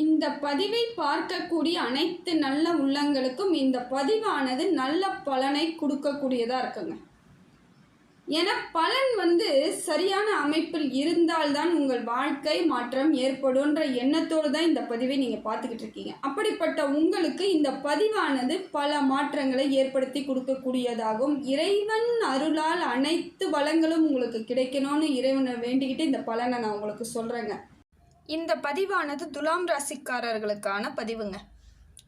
இந்த பதிவை பார்க்கக்கூடிய அனைத்து நல்ல உள்ளங்களுக்கும் இந்த பதிவானது நல்ல பலனை கொடுக்கக்கூடியதாக இருக்குங்க. ஏன்னா பலன் சரியான அமைப்பில் இருந்தால்தான் உங்கள் வாழ்க்கை மாற்றம் ஏற்படும்ன்ற எண்ணத்தோடு தான் இந்த பதிவை நீங்கள் பார்த்துக்கிட்டு இருக்கீங்க. அப்படிப்பட்ட உங்களுக்கு இந்த பதிவானது பல மாற்றங்களை ஏற்படுத்தி கொடுக்கக்கூடியதாகும். இறைவன் அருளால் அனைத்து பலங்களும் உங்களுக்கு கிடைக்கணும்னு இறைவனை வேண்டிக்கிட்டு இந்த பலனை நான் உங்களுக்கு சொல்கிறேங்க. இந்த பதிவானது துலாம் ராசிக்காரர்களுக்கான பதிவுங்க.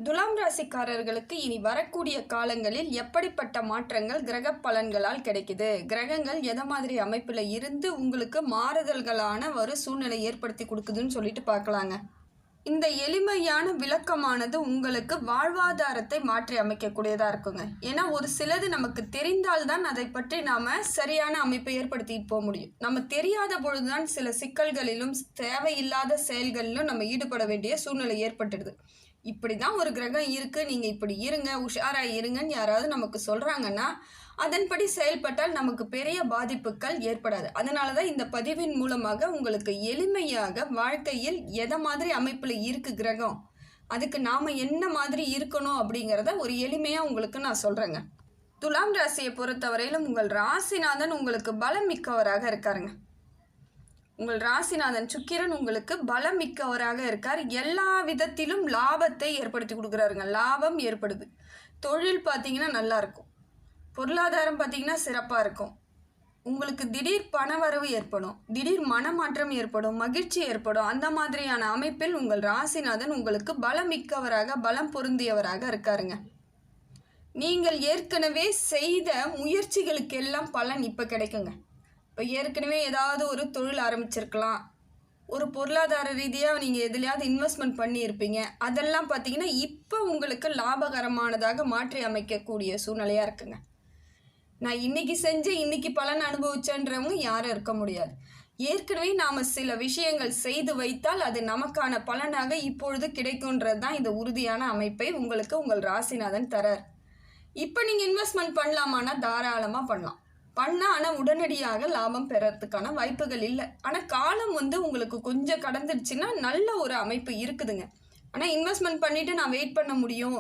துலாம் ராசிக்காரர்களுக்கு இனி வரக்கூடிய காலங்களில் எப்படிப்பட்ட மாற்றங்கள் கிரக பலன்களால் கிடைக்குது, கிரகங்கள் எதை மாதிரி அமைப்பில் இருந்து உங்களுக்கு மாறுதல்களான ஒரு சூழ்நிலை ஏற்படுத்தி கொடுக்குதுன்னு சொல்லிட்டு பார்க்கலாங்க. இந்த எளிமையான விளக்கமானது உங்களுக்கு வாழ்வாதாரத்தை மாற்றி அமைக்கக்கூடியதாக இருக்குங்க. ஏன்னா ஒரு சிலது நமக்கு தெரிந்தால்தான் அதை பற்றி நாம் சரியான அமைப்பை ஏற்படுத்திட்டு போக முடியும். நம்ம தெரியாத பொழுதுதான் சில சிக்கல்களிலும் தேவையில்லாத செயல்களிலும் நம்ம ஈடுபட வேண்டிய சூழ்நிலை ஏற்பட்டுடுது. இப்படி தான் ஒரு கிரகம் இருக்குது, நீங்கள் இப்படி இருங்க, உஷாராக இருங்கன்னு யாராவது நமக்கு சொல்கிறாங்கன்னா அதன்படி செயல்பட்டால் நமக்கு பெரிய பாதிப்புகள் ஏற்படாது. அதனால தான் இந்த பதிவின் மூலமாக உங்களுக்கு எளிமையாக வாழ்க்கையில் எதை மாதிரி அமைப்பில் இருக்குது கிரகம், அதுக்கு நாம் என்ன மாதிரி இருக்கணும் அப்படிங்கிறத ஒரு எளிமையாக உங்களுக்கு நான் சொல்கிறேங்க. துலாம் ராசியை பொறுத்தவரையிலும் உங்கள் ராசிநாதன் உங்களுக்கு பலம் மிக்கவராக இருக்காருங்க. உங்கள் ராசிநாதன் சுக்கிரன் உங்களுக்கு பலம் மிக்கவராக இருக்கார். எல்லா விதத்திலும் லாபத்தை ஏற்படுத்தி கொடுக்குறாருங்க. லாபம் ஏற்படுது. தொழில் பார்த்தீங்கன்னா நல்லா இருக்கும். பொருளாதாரம் பார்த்தீங்கன்னா சிறப்பாக இருக்கும். உங்களுக்கு திடீர் பணவரவு ஏற்படும், திடீர் மனமாற்றம் ஏற்படும், மகிழ்ச்சி ஏற்படும். அந்த மாதிரியான அமைப்பில் உங்கள் ராசிநாதன் உங்களுக்கு பலம் மிக்கவராக பலம் பொருந்தியவராக இருக்காருங்க. நீங்கள் ஏற்கனவே செய்த முயற்சிகளுக்கெல்லாம் பலன் இப்போ கிடைக்குங்க. இப்போ ஏற்கனவே ஏதாவது ஒரு தொழில் ஆரம்பிச்சிருக்கலாம், ஒரு பொருளாதார ரீதியாக நீங்கள் எதுலையாவது இன்வெஸ்ட்மெண்ட் பண்ணியிருப்பீங்க. அதெல்லாம் பார்த்தீங்கன்னா இப்போ உங்களுக்கு லாபகரமானதாக மாற்றி அமைக்கக்கூடிய சூழ்நிலையாக இருக்குங்க. நான் இன்றைக்கி செஞ்சு இன்றைக்கி பலன் அனுபவிச்சேன்றவங்க யாரும் இருக்க முடியாது. ஏற்கனவே நாம் சில விஷயங்கள் செய்து வைத்தால் அது நமக்கான பலனாக இப்பொழுது கிடைக்குன்றது தான் இந்த உறுதியான அமைப்பை உங்களுக்கு உங்கள் ராசிநாதன் தரார். இப்போ நீங்கள் இன்வெஸ்ட்மெண்ட் பண்ணலாமான்னா தாராளமாக பண்ணலாம். ஆனால் உடனடியாக லாபம் பெறறதுக்கான வாய்ப்புகள் இல்லை. ஆனால் காலம் உங்களுக்கு கொஞ்சம் கடந்துடுச்சுன்னா நல்ல ஒரு அமைப்பு இருக்குதுங்க. ஆனால் இன்வெஸ்ட்மெண்ட் பண்ணிவிட்டு நான் வெயிட் பண்ண முடியும்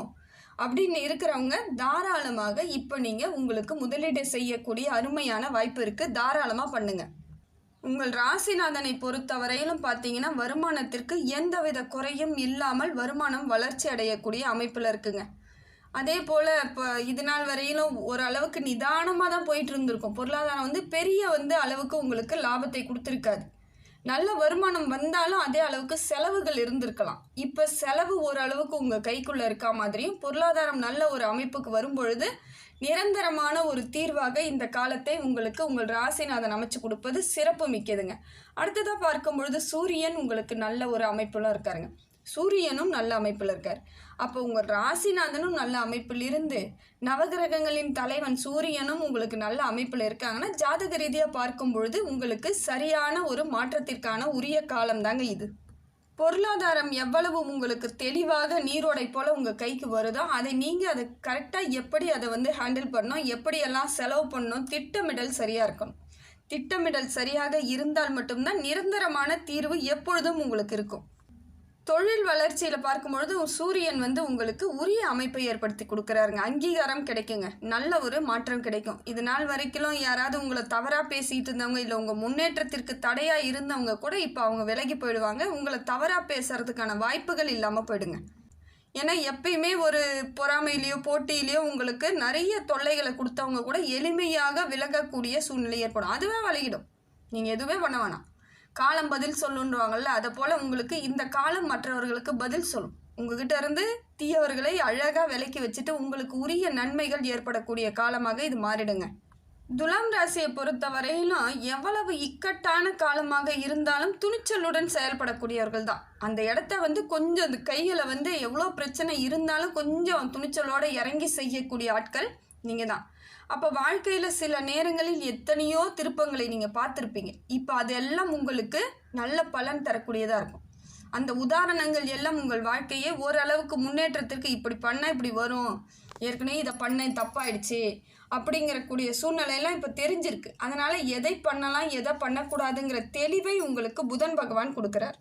அப்படின்னு இருக்கிறவங்க தாராளமாக இப்போ நீங்கள் உங்களுக்கு முதலீடு செய்யக்கூடிய அருமையான வாய்ப்பு இருக்குது. தாராளமாக பண்ணுங்கள். உங்கள் ராசிநாதனை பொறுத்தவரையிலும் பார்த்தீங்கன்னா வருமானத்திற்கு எந்தவித குறையும் இல்லாமல் வருமானம் வளர்ச்சி அடையக்கூடிய அமைப்பில் இருக்குங்க. அதே போல் இப்போ இது நாள் வரையிலும் ஓரளவுக்கு நிதானமாக தான் போயிட்டு இருந்திருக்கும். பொருளாதாரம் பெரிய அளவுக்கு உங்களுக்கு லாபத்தை கொடுத்துருக்காது. நல்ல வருமானம் வந்தாலும் அதே அளவுக்கு செலவுகள் இருந்திருக்கலாம். இப்போ செலவு ஓரளவுக்கு உங்கள் கைக்குள்ளே இருக்கா மாதிரியும் பொருளாதாரம் நல்ல ஒரு அமைப்புக்கு வரும்பொழுது நிரந்தரமான ஒரு தீர்வாக இந்த காலத்தை உங்களுக்கு உங்கள் ராசிநாதன் அமைச்சு கொடுப்பது சிறப்பு மிக்கதுங்க. அடுத்ததாக பார்க்கும் பொழுது சூரியன் உங்களுக்கு நல்ல ஒரு அமைப்புலாம் இருக்காருங்க. சூரியனும் நல்ல அமைப்பில் இருக்கார். அப்போ உங்கள் ராசிநாதனும் நல்ல அமைப்பில் இருந்து நவகிரகங்களின் தலைவன் சூரியனும் உங்களுக்கு நல்ல அமைப்பில் இருக்காங்கன்னா ஜாதக ரீதியாக பார்க்கும் பொழுது உங்களுக்கு சரியான ஒரு மாற்றத்திற்கான உரிய காலம் தாங்க இது. பொருளாதாரம் எவ்வளவு உங்களுக்கு தெளிவாக நீரோடை போல் உங்கள் கைக்கு வருதோ அதை நீங்கள் அதை கரெக்டாக எப்படி அதை ஹேண்டில் பண்ணணும், எப்படியெல்லாம் செலவு பண்ணணும், திட்டமிடல் சரியாக இருக்கணும். திட்டமிடல் சரியாக இருந்தால் மட்டும்தான் நிரந்தரமான தீர்வு எப்பொழுதும் உங்களுக்கு இருக்கும். தொழில் வளர்ச்சியில் பார்க்கும்பொழுது சூரியன் உங்களுக்கு உரிய அமைப்பை ஏற்படுத்தி கொடுக்குறாருங்க. அங்கீகாரம் கிடைக்குங்க, நல்ல ஒரு மாற்றம் கிடைக்கும். இது நாள் வரைக்கும் யாராவது உங்களை தவறாக பேசிகிட்டு இருந்தவங்க இல்லை உங்கள் முன்னேற்றத்திற்கு தடையாக இருந்தவங்க கூட இப்போ அவங்க விலகி போயிடுவாங்க. உங்களை தவறாக பேசுறதுக்கான வாய்ப்புகள் இல்லாமல் போயிடுங்க. ஏன்னா எப்பயுமே ஒரு பொறாமையிலையோ போட்டியிலையோ உங்களுக்கு நிறைய தொல்லைகளை கொடுத்தவங்க கூட எளிமையாக விலகக்கூடிய சூழ்நிலை ஏற்படும். அதுவே விலகிடும், நீங்கள் எதுவுமே பண்ண வேணாம். காலம் பதில் சொல்லுன்றவாங்கல்ல, அதை போல் உங்களுக்கு இந்த காலம் மற்றவர்களுக்கு பதில் சொல்லும். உங்ககிட்ட இருந்து தீயவர்களை அழகாக விலக்கி வச்சுட்டு உங்களுக்கு உரிய நன்மைகள் ஏற்படக்கூடிய காலமாக இது மாறிடுங்க. துலாம் ராசியை பொறுத்த வரையிலும் எவ்வளவு இக்கட்டான காலமாக இருந்தாலும் துணிச்சலுடன் செயல்படக்கூடியவர்கள் தான். அந்த இடத்த கொஞ்சம் அந்த கையில் எவ்வளோ பிரச்சனை இருந்தாலும் கொஞ்சம் துணிச்சலோடு இறங்கி செய்யக்கூடிய ஆட்கள் நீங்கள் தான். அப்போ வாழ்க்கையில் சில நேரங்களில் எத்தனையோ திருப்பங்களை நீங்கள் பார்த்துருப்பீங்க. இப்போ அதெல்லாம் உங்களுக்கு நல்ல பலன் தரக்கூடியதாக இருக்கும். அந்த உதாரணங்கள் எல்லாம் உங்கள் வாழ்க்கையே ஓரளவுக்கு முன்னேற்றத்திற்கு இப்படி பண்ணால் இப்படி வரும், ஏற்கனவே இதை பண்ணேன் தப்பாயிடுச்சு அப்படிங்கிறக்கூடிய சூழ்நிலையெல்லாம் இப்போ தெரிஞ்சிருக்கு. அதனால் எதை பண்ணலாம் எதை பண்ணக்கூடாதுங்கிற தெளிவை உங்களுக்கு புதன் பகவான் கொடுக்குறார்.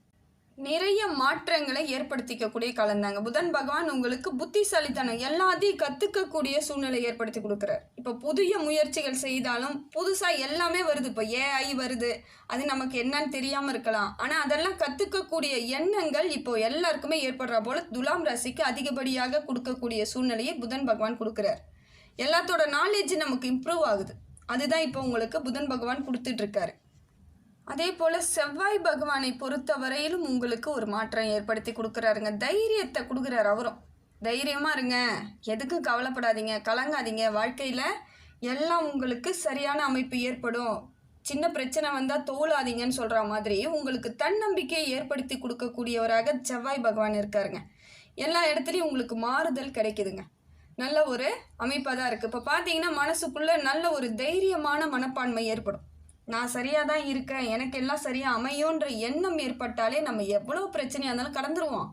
நிறைய மாற்றங்களை ஏற்படுத்திக்கக்கூடிய காலம்தாங்க. புதன் பகவான் உங்களுக்கு புத்திசாலித்தனம் எல்லாத்தையும் கற்றுக்கக்கூடிய சூழ்நிலை ஏற்படுத்தி கொடுக்குறார். இப்போ புதிய முயற்சிகள் செய்தாலும் புதுசாக எல்லாமே வருது. இப்போ ஏஐ வருது, அது நமக்கு என்னன்னு தெரியாமல் இருக்கலாம். ஆனால் அதெல்லாம் கற்றுக்கக்கூடிய எண்ணங்கள் இப்போ எல்லாருக்குமே ஏற்படுற போல் துலாம் ராசிக்கு அதிகப்படியாக கொடுக்கக்கூடிய சூழ்நிலையை புதன் பகவான் கொடுக்குறார். எல்லாத்தோட நாலேஜ் நமக்கு இம்ப்ரூவ் ஆகுது. அதுதான் இப்போ உங்களுக்கு புதன் பகவான் கொடுத்துட்ருக்காரு. அதே போல் செவ்வாய் பகவானை பொறுத்த வரையிலும் உங்களுக்கு ஒரு மாற்றம் ஏற்படுத்தி கொடுக்குறாருங்க. தைரியத்தை கொடுக்குறாரு. அவரும் தைரியமாக இருங்க, எதுக்கும் கவலைப்படாதீங்க, கலங்காதீங்க, வாழ்க்கையில் எல்லாம் உங்களுக்கு சரியான அமைப்பு ஏற்படும், சின்ன பிரச்சனை வந்தால் தோலாதீங்கன்னு சொல்கிற மாதிரி உங்களுக்கு தன்னம்பிக்கையை ஏற்படுத்தி கொடுக்கக்கூடியவராக செவ்வாய் பகவான் இருக்காருங்க. எல்லா இடத்துலையும் உங்களுக்கு மாறுதல் கிடைக்குதுங்க. நல்ல ஒரு அமைப்பாக தான் இருக்குது. இப்போ பார்த்தீங்கன்னா மனசுக்குள்ளே நல்ல ஒரு தைரியமான மனப்பான்மை ஏற்படும். நான் சரியாக தான் இருக்கேன், எனக்கு எல்லாம் சரியாக அமையோன்ற எண்ணம் ஏற்பட்டாலே நம்ம எவ்வளோ பிரச்சனையாக இருந்தாலும் கடந்துருவோம்.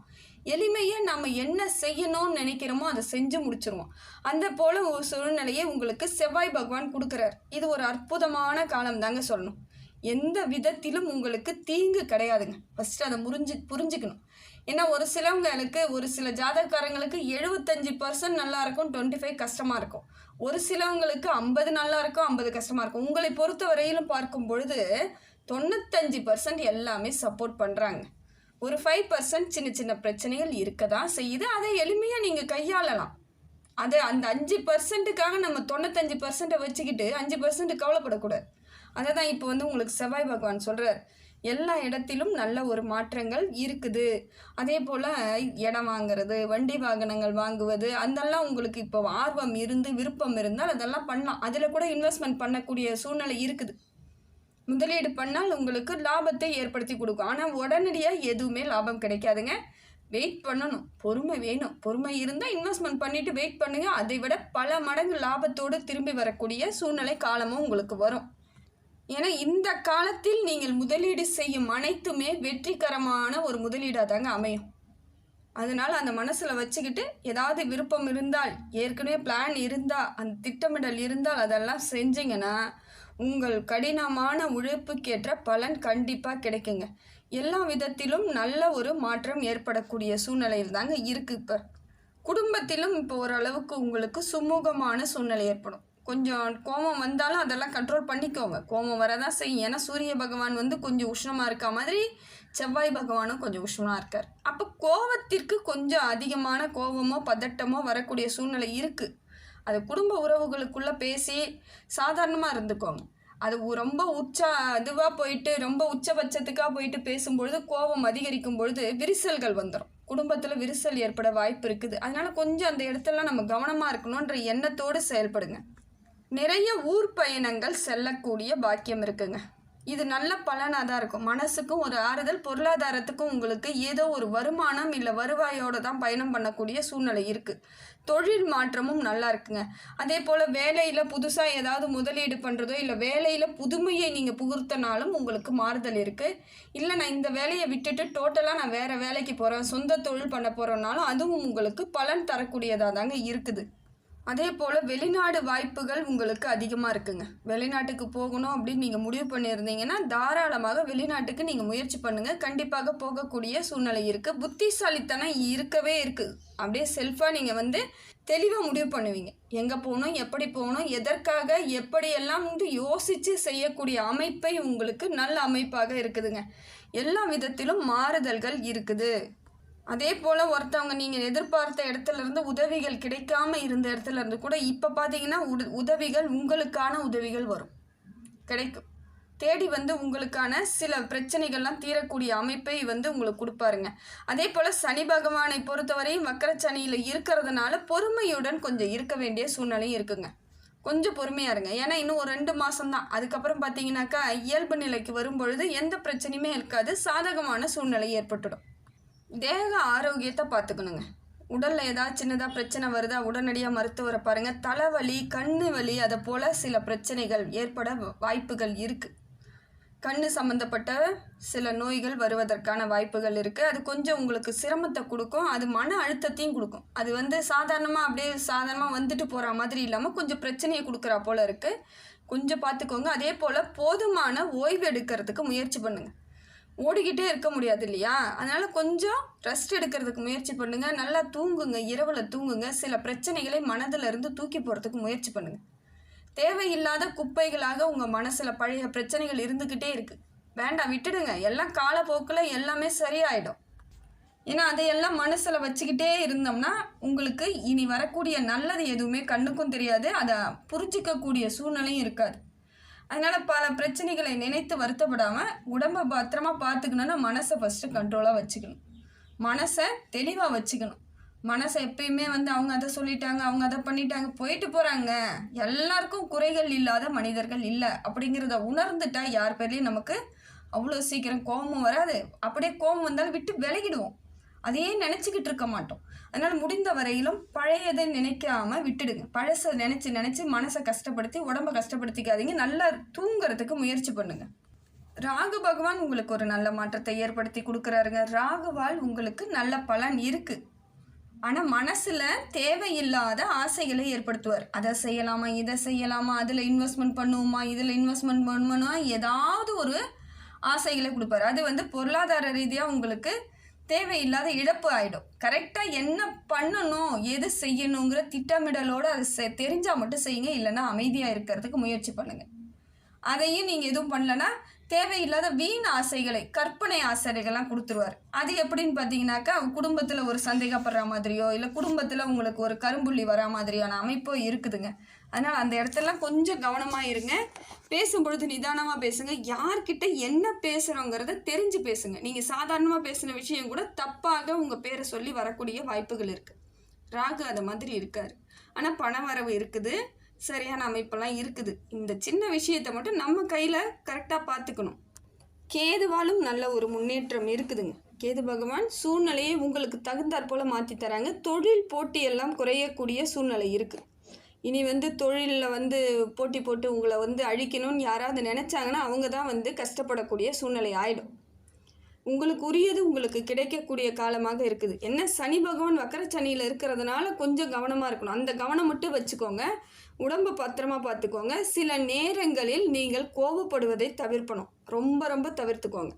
எளிமையாக நம்ம என்ன செய்யணும்னு நினைக்கிறோமோ அதை செஞ்சு முடிச்சிருவோம். அந்த போல் ஒரு சூழ்நிலையை உங்களுக்கு செவ்வாய் பகவான் கொடுக்குறார். இது ஒரு அற்புதமான காலம் தாங்க சொல்லணும். எந்த விதத்திலும் உங்களுக்கு தீங்கு கிடையாதுங்க. ஃபஸ்ட்டு அதை புரிஞ்சுக்கணும். ஏன்னா ஒரு சிலவங்களுக்கு, ஒரு சில ஜாதகக்காரங்களுக்கு 75% நல்லா இருக்கும், 25 கஷ்டமாக இருக்கும். ஒரு சிலவங்களுக்கு 50 நல்லா இருக்கும், 50 கஷ்டமாக இருக்கும். உங்களை பொறுத்த வரையிலும் பார்க்கும் பொழுது 95% எல்லாமே சப்போர்ட் பண்ணுறாங்க. ஒரு 5% சின்ன சின்ன பிரச்சனைகள் இருக்க தான் செய்யுது. அதை எளிமையாக நீங்கள் கையாளலாம். அதை அந்த 5%க்காக நம்ம 95% வச்சுக்கிட்டு 5% கவலைப்படக்கூடாது. அதை தான் இப்போ உங்களுக்கு செவ்வாய் பகவான் சொல்கிறார். எல்லா இடத்திலும் நல்ல ஒரு மாற்றங்கள் இருக்குது. அதே போல் இடம் வாங்குறது, வண்டி வாகனங்கள் வாங்குவது, அதெல்லாம் உங்களுக்கு இப்போ ஆர்வம் இருந்து விருப்பம் இருந்தால் அதெல்லாம் பண்ணலாம். அதில் கூட இன்வெஸ்ட்மெண்ட் பண்ணக்கூடிய சூழ்நிலை இருக்குது. முதலீடு பண்ணால் உங்களுக்கு லாபத்தை ஏற்படுத்தி கொடுக்கும். ஆனால் உடனடியாக எதுவுமே லாபம் கிடைக்காதுங்க. வெயிட் பண்ணணும், பொறுமை வேணும். பொறுமை இருந்தால் இன்வெஸ்ட்மெண்ட் பண்ணிவிட்டு வெயிட் பண்ணுங்கள். அதை விட பல மடங்கு லாபத்தோடு திரும்பி வரக்கூடிய சூழ்நிலை காலமும் உங்களுக்கு வரும். ஏன்னா இந்த காலத்தில் நீங்கள் முதலீடு செய்யும் அனைத்துமே வெற்றிகரமான ஒரு முதலீடாக தாங்க அமையும். அதனால் அந்த மனசில் வச்சுக்கிட்டு ஏதாவது விருப்பம் இருந்தால், ஏற்கனவே பிளான் இருந்தால், அந்த திட்டமிடல் இருந்தால் அதெல்லாம் செஞ்சிங்கன்னா உங்கள் கடினமான உழைப்புக்கேற்ற பலன் கண்டிப்பாக கிடைக்குங்க. எல்லா விதத்திலும் நல்ல ஒரு மாற்றம் ஏற்படக்கூடிய சூழ்நிலையில் தாங்க இருக்குது. இப்போ குடும்பத்திலும் இப்போ ஓரளவுக்கு உங்களுக்கு சுமூகமான சூழ்நிலை ஏற்படும். கொஞ்சம் கோபம் வந்தாலும் அதெல்லாம் கண்ட்ரோல் பண்ணிக்கோங்க. கோபம் வரதான் செய்யும். ஏன்னா சூரிய பகவான் கொஞ்சம் உஷ்ணமாக இருக்க மாதிரி செவ்வாய் பகவானும் கொஞ்சம் உஷ்ணமாக இருக்கார். அப்போ கோபத்திற்கு கொஞ்சம் அதிகமான கோபமோ பதட்டமோ வரக்கூடிய சூழ்நிலை இருக்குது. அது குடும்ப உறவுகளுக்குள்ளே பேசி சாதாரணமாக இருந்துக்கோங்க. அது ரொம்ப இதுவாக போயிட்டு ரொம்ப உச்சபட்சத்துக்காக போயிட்டு பேசும்பொழுது கோபம் அதிகரிக்கும் பொழுது விரிசல்கள் வந்துடும். குடும்பத்தில் விரிசல் ஏற்பட வாய்ப்பு இருக்குது. அதனால் கொஞ்சம் அந்த இடத்துல நம்ம கவனமாக இருக்கணுன்ற எண்ணத்தோடு செயல்படுங்க. நிறைய ஊர் பயணங்கள் செல்லக்கூடிய பாக்கியம் இருக்குங்க. இது நல்ல பலனாக தான் இருக்கும். மனசுக்கும் ஒரு ஆறுதல், பொருளாதாரத்துக்கும் உங்களுக்கு ஏதோ ஒரு வருமானம் இல்லை வருவாயோடு தான் பயணம் பண்ணக்கூடிய சூழ்நிலை இருக்குது. தொழில் மாற்றமும் நல்லா இருக்குங்க. அதே போல் வேலையில் புதுசாக ஏதாவது முதலீடு பண்ணுறதோ இல்லை வேலையில் புதுமையை நீங்கள் புகுத்தனாலும் உங்களுக்கு மாறுதல் இருக்குது. இல்லை நான் இந்த வேலையை விட்டுட்டு டோட்டலாக நான் வேறு வேலைக்கு போகிறேன், சொந்த தொழில் பண்ண போகிறோன்னாலும் அதுவும் உங்களுக்கு பலன் தரக்கூடியதாக தாங்க இருக்குது. அதே போல் வெளிநாடு வாய்ப்புகள் உங்களுக்கு அதிகமாக இருக்குங்க. வெளிநாட்டுக்கு போகணும் அப்படின்னு நீங்கள் முடிவு பண்ணியிருந்தீங்கன்னா தாராளமாக வெளிநாட்டுக்கு நீங்கள் முயற்சி பண்ணுங்கள். கண்டிப்பாக போகக்கூடிய சூழ்நிலை இருக்குது. புத்திசாலித்தனம் இருக்கவே இருக்குது. அப்படியே செல்ஃபாக நீங்கள் தெளிவாக முடிவு பண்ணுவீங்க. எங்கே போகணும், எப்படி போகணும், எதற்காக, எப்படியெல்லாம் யோசித்து செய்யக்கூடிய அமைப்பை உங்களுக்கு நல்ல அமைப்பாக இருக்குதுங்க. எல்லா விதத்திலும் மாறுதல்கள் இருக்குது. அதே போல் ஒருத்தவங்க நீங்கள் எதிர்பார்த்த இடத்துலேருந்து உதவிகள் கிடைக்காம இருந்த இடத்துலேருந்து கூட இப்போ பார்த்தீங்கன்னா உதவிகள், உங்களுக்கான உதவிகள் வரும், கிடைக்கும். தேடி உங்களுக்கான சில பிரச்சனைகள்லாம் தீரக்கூடிய அமைப்பை உங்களுக்கு கொடுப்பாருங்க. அதே போல் சனி பகவானை பொறுத்தவரையும் வக்கரச்சனியில் இருக்கிறதுனால பொறுமையுடன் கொஞ்சம் இருக்க வேண்டிய சூழ்நிலையும் இருக்குங்க. கொஞ்சம் பொறுமையாக இருங்க. ஏன்னா இன்னும் ஒரு 2 மாதம்தான். அதுக்கப்புறம் பார்த்தீங்கன்னாக்கா இயல்பு நிலைக்கு வரும்பொழுது எந்த பிரச்சனையுமே இருக்காது. சாதகமான சூழ்நிலை ஏற்பட்டுடும். தேக ஆரோக்கியத்தை பார்த்துக்கணுங்க. உடலில் ஏதாவது சின்னதாக பிரச்சனை வருதா உடனடியாக மருத்துவரை பாருங்கள். தலைவலி, கண்ணு வலி, அதை போல் சில பிரச்சனைகள் ஏற்பட வாய்ப்புகள் இருக்குது. கண்ணு சம்மந்தப்பட்ட சில நோய்கள் வருவதற்கான வாய்ப்புகள் இருக்குது. அது கொஞ்சம் உங்களுக்கு சிரமத்தை கொடுக்கும். அது மன அழுத்தத்தையும் கொடுக்கும். அது சாதாரணமாக அப்படியே சாதாரணமாக வந்துட்டு போகிற மாதிரி இல்லாமல் கொஞ்சம் பிரச்சனையை கொடுக்குறா போல் இருக்குது. கொஞ்சம் பார்த்துக்கோங்க. அதே போல் போதுமான ஓய்வு எடுக்கிறதுக்கு முயற்சி பண்ணுங்கள். ஓடிக்கிட்டே இருக்க முடியாது இல்லையா? அதனால் கொஞ்சம் ரெஸ்ட் எடுக்கிறதுக்கு முயற்சி பண்ணுங்கள். நல்லா தூங்குங்க, இரவில் தூங்குங்க. சில பிரச்சனைகளை மனதில் இருந்து தூக்கி போகிறதுக்கு முயற்சி பண்ணுங்கள். தேவையில்லாத குப்பைகளாக உங்கள் மனசில் பழைய பிரச்சனைகள் இருந்துக்கிட்டே இருக்குது. வேண்டாம், விட்டுடுங்க. எல்லாம் காலப்போக்கில் எல்லாமே சரியாயிடும். ஏன்னா அதையெல்லாம் மனசில் வச்சுக்கிட்டே இருந்தோம்னா உங்களுக்கு இனி வரக்கூடிய நல்லது எதுவுமே கண்ணுக்கும் தெரியாது, அதை புரிஞ்சிக்கக்கூடிய சூழ்நிலையும் இருக்காது. அதனால் பல பிரச்சனைகளை நினைத்து வருத்தப்படாமல் உடம்பை பத்திரமா பார்த்துக்கணுன்னா மனசை ஃபஸ்ட்டு கண்ட்ரோலாக வச்சுக்கணும். மனசை தெளிவாக வச்சுக்கணும். மனசை எப்பயுமே அவங்க அதை சொல்லிட்டாங்க, அவங்க அதை பண்ணிட்டாங்க, போயிட்டு போகிறாங்க. எல்லாருக்கும் குறைகள் இல்லாத மனிதர்கள் இல்லை அப்படிங்கிறத உணர்ந்துட்டா யார் பேர்லேயும் நமக்கு அவ்வளோ சீக்கிரம் கோபமும் வராது. அப்படியே கோபம் வந்தாலும் விட்டு விலகிடுவோம். அதையே நினச்சிக்கிட்டு இருக்க மாட்டோம். அதனால் முடிந்த வரையிலும் பழையதை நினைக்காம விட்டுடுங்க. பழசை நினச்சி மனசை கஷ்டப்படுத்தி உடம்பை கஷ்டப்படுத்திக்காதீங்க. நல்லா தூங்குறதுக்கு முயற்சி பண்ணுங்க. ராகு பகவான் உங்களுக்கு ஒரு நல்ல மாற்றத்தை ஏற்படுத்தி கொடுக்குறாருங்க. ராகுவால் உங்களுக்கு நல்ல பலன் இருக்குது. ஆனால் மனசில் தேவையில்லாத ஆசைகளை ஏற்படுத்துவார். அதை செய்யலாமா, இதை செய்யலாமா, அதில் இன்வெஸ்ட்மெண்ட் பண்ணுவோமா, இதில் இன்வெஸ்ட்மெண்ட் பண்ணுவோமா, ஏதாவது ஒரு ஆசைகளை கொடுப்பார். அது பொருளாதார ரீதியாக உங்களுக்கு தேவையில்லாத இழப்பு ஆகிடும். கரெக்டாக என்ன பண்ணணும், எது செய்யணுங்கிற திட்டமிடலோடு அது தெரிஞ்சால் மட்டும் செய்யுங்க. இல்லைன்னா அமைதியாக இருக்கிறதுக்கு முயற்சி பண்ணுங்கள். அதையும் நீங்கள் எதுவும் பண்ணலன்னா தேவையில்லாத வீண் ஆசைகளை, கற்பனை ஆசைகள்லாம் கொடுத்துருவார். அது எப்படின்னு பார்த்தீங்கன்னாக்கா, குடும்பத்தில் ஒரு சந்தேகப்படுற மாதிரியோ இல்லை குடும்பத்தில் உங்களுக்கு ஒரு கரும்புள்ளி வரா மாதிரியான அமைப்போ இருக்குதுங்க. அதனால் அந்த இடத்துலலாம் கொஞ்சம் கவனமாக இருங்க. பேசும்பொழுது நிதானமாக பேசுங்க. யார்கிட்ட என்ன பேசுகிறோங்கிறத தெரிஞ்சு பேசுங்க. நீங்கள் சாதாரணமாக பேசின விஷயம் கூட தப்பாக உங்கள் பேரை சொல்லி வரக்கூடிய வாய்ப்புகள் இருக்குது. ராகு அதை மாதிரி இருக்கார். ஆனால் பண வரவு இருக்குது, சரியான அமைப்பெல்லாம் இருக்குது. இந்த சின்ன விஷயத்தை மட்டும் நம்ம கையில் கரெக்டாக பார்த்துக்கணும். கேதுவாலும் நல்ல ஒரு முன்னேற்றம் இருக்குதுங்க. கேது பகவான் சூழ்நிலையை உங்களுக்கு தகுந்தாற் போல் மாற்றி தராங்க. தொழில் போட்டியெல்லாம் குறையக்கூடிய சூழ்நிலை இருக்குது. இனி தொழிலில் போட்டி போட்டு உங்களை அழிக்கணும்னு யாராவது நினச்சாங்கன்னா அவங்க தான் கஷ்டப்படக்கூடிய சூழ்நிலை ஆகிடும். உங்களுக்கு உரியது உங்களுக்கு கிடைக்கக்கூடிய காலமாக இருக்குது. என்ன, சனி பகவான் வக்கர சனியில் இருக்கிறதுனால கொஞ்சம் கவனமாக இருக்கணும். அந்த கவனம் மட்டும் வச்சுக்கோங்க. உடம்பை பத்திரமா பார்த்துக்கோங்க. சில நேரங்களில் நீங்கள் கோபப்படுவதை தவிர்க்கணும். ரொம்ப ரொம்ப தவிர்த்துக்கோங்க.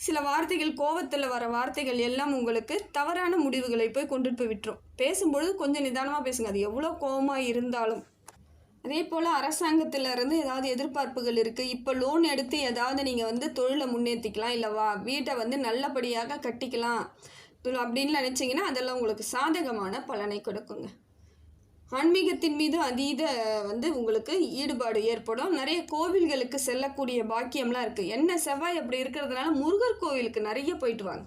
சில வார்த்தைகள், கோபத்தில் வர வார்த்தைகள் எல்லாம் உங்களுக்கு தவறான முடிவுகளை போய் கொண்டுட்டு போய் விட்டுரும். பேசும்பொழுது கொஞ்சம் நிதானமாக பேசுங்க. அது எவ்வளோ கோபமாக இருந்தாலும். அதே போல் அரசாங்கத்திலேருந்து ஏதாவது எதிர்பார்ப்புகள் இருக்குது. இப்போ லோன் எடுத்து ஏதாவது நீங்கள் தொழிலை முன்னேற்றிக்கலாம், இல்லை வீட்டை நல்லபடியாக கட்டிக்கலாம் அப்படின்னு நினச்சிங்கன்னா அதெல்லாம் உங்களுக்கு சாதகமான பலனை கொடுக்குங்க. ஆன்மீகத்தின் மீது அதீத உங்களுக்கு ஈடுபாடு ஏற்படும். நிறைய கோவில்களுக்கு செல்லக்கூடிய பாக்கியம்லாம் இருக்குது. என்ன, செவ்வாய் அப்படி இருக்கிறதுனால முருகர் கோவிலுக்கு நிறைய போயிட்டு வாங்க.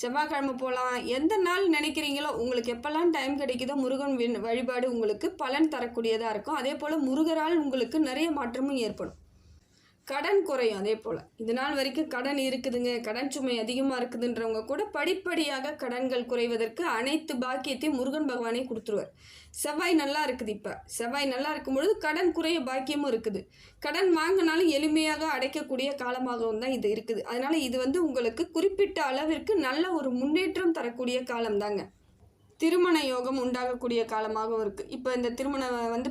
செவ்வாய்க்கிழமை போகலாம். எந்த நாள் நினைக்கிறீங்களோ, உங்களுக்கு எப்போல்லாம் டைம் கிடைக்குதோ முருகன் வழிபாடு உங்களுக்கு பலன் தரக்கூடியதாக இருக்கும். அதே போல் முருகரால் உங்களுக்கு நிறைய மாற்றமும் ஏற்படும். கடன் குறையும். அதே போல் இது நாள் வரைக்கும் கடன் இருக்குதுங்க, கடன் சுமை அதிகமாக இருக்குதுன்றவங்க கூட படிப்படியாக கடன்கள் குறைவதற்கு அனைத்து பாக்கியத்தையும் முருகன் பகவானே கொடுத்துருவார். செவ்வாய் நல்லா இருக்குது. இப்போ செவ்வாய் நல்லா இருக்கும்பொழுது கடன் குறைய பாக்கியமும் இருக்குது. கடன் வாங்கினாலும் எளிமையாக அடைக்கக்கூடிய காலமாகவும் தான் இது இருக்குது. அதனால் இது உங்களுக்கு குறிப்பிட்ட அளவிற்கு நல்ல ஒரு முன்னேற்றம் தரக்கூடிய காலம்தாங்க. திருமண யோகம் உண்டாகக்கூடிய காலமாகவும் இருக்குது. இப்போ இந்த திருமண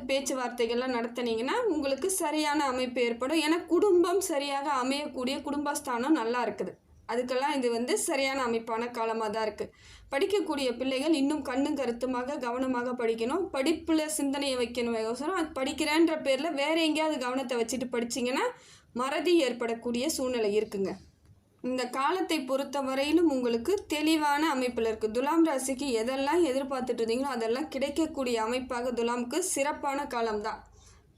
பேச்சுவார்த்தைகள்லாம் நடத்தினீங்கன்னா உங்களுக்கு சரியான அமைப்பு ஏற்படும். ஏன்னா குடும்பம் சரியாக அமையக்கூடிய குடும்பஸ்தானம் நல்லா இருக்குது. அதுக்கெல்லாம் இது சரியான அமைப்பான காலமாக தான் இருக்குது. படிக்கக்கூடிய பிள்ளைகள் இன்னும் கண்ணும் கருத்துமாக கவனமாக படிக்கணும். படிப்பில் சிந்தனையை வைக்கணும். யோசனை அது படிக்கிறேன்ற பேரில் வேறு எங்கேயாவது கவனத்தை வச்சுட்டு படிச்சிங்கன்னா மறதி ஏற்படக்கூடிய சூழ்நிலை இருக்குங்க. இந்த காலத்தை பொறுத்த வரையிலும் உங்களுக்கு தெளிவான அமைப்பில் இருக்குது. துலாம் ராசிக்கு எதெல்லாம் எதிர்பார்த்துட்டு இருந்தீங்களோ அதெல்லாம் கிடைக்கக்கூடிய அமைப்பாக துலாமுக்கு சிறப்பான காலம்தான்.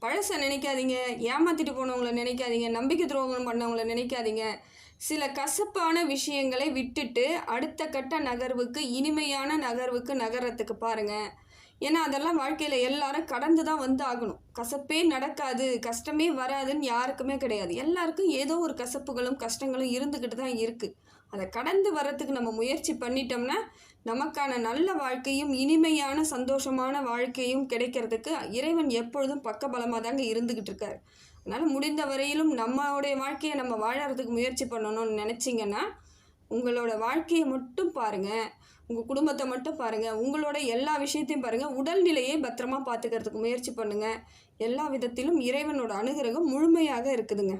பழசை நினைக்காதீங்க, ஏமாற்றிட்டு போனவங்கள நினைக்காதீங்க, நம்பிக்கை துரோகம் பண்ணவங்கள நினைக்காதீங்க. சில கசப்பான விஷயங்களை விட்டுட்டு அடுத்த கட்ட நகர்வுக்கு, இனிமையான நகர்வுக்கு நகர்றதுக்கு பாருங்கள். ஏன்னா அதெல்லாம் வாழ்க்கையில் எல்லாரும் கடந்து தான் ஆகணும். கசப்பே நடக்காது, கஷ்டமே வராதுன்னு யாருக்குமே கிடையாது. எல்லாருக்கும் ஏதோ ஒரு கசப்புகளும் கஷ்டங்களும் இருந்துக்கிட்டு தான் இருக்குது. அதை கடந்து வர்றதுக்கு நம்ம முயற்சி பண்ணிட்டோம்னா நமக்கான நல்ல வாழ்க்கையும் இனிமையான சந்தோஷமான வாழ்க்கையும் கிடைக்கிறதுக்கு இறைவன் எப்பொழுதும் பக்கபலமாக தாங்க இருந்துக்கிட்டு இருக்காரு. அதனால் முடிந்த வரையிலும் நம்மளுடைய வாழ்க்கையை நம்ம வாழறதுக்கு முயற்சி பண்ணணும்னு நினச்சிங்கன்னா உங்களோட வாழ்க்கையை மட்டும் பாருங்கள், உங்கள் குடும்பத்தை மட்டும் பாருங்கள், உங்களோட எல்லா விஷயத்தையும் பாருங்கள். உடல்நிலையை பத்திரமா பார்த்துக்கிறதுக்கு முயற்சி பண்ணுங்கள். எல்லா விதத்திலும் இறைவனோட அனுகிரகம் முழுமையாக இருக்குதுங்க.